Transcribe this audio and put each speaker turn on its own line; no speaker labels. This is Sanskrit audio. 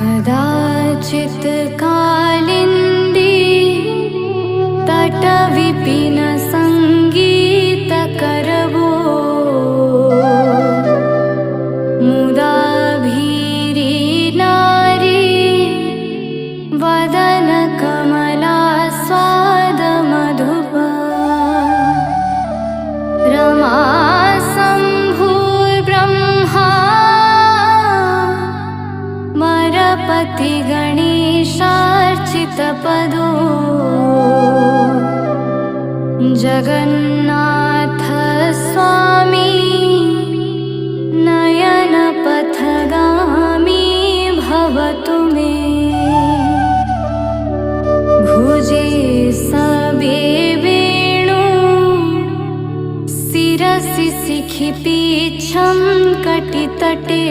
कदाचित् कालिन्दी तटविपिन संगीतकरवो मुदा भीरी नारी वदन कमला स्वाद मधुपा रमा पति गणेशार्चितपदो जगन्नाथ स्वामी नयनपथगामी भवतु मे भुजे सबे वेणु शिरसि शिखि पीच्छं कटितटे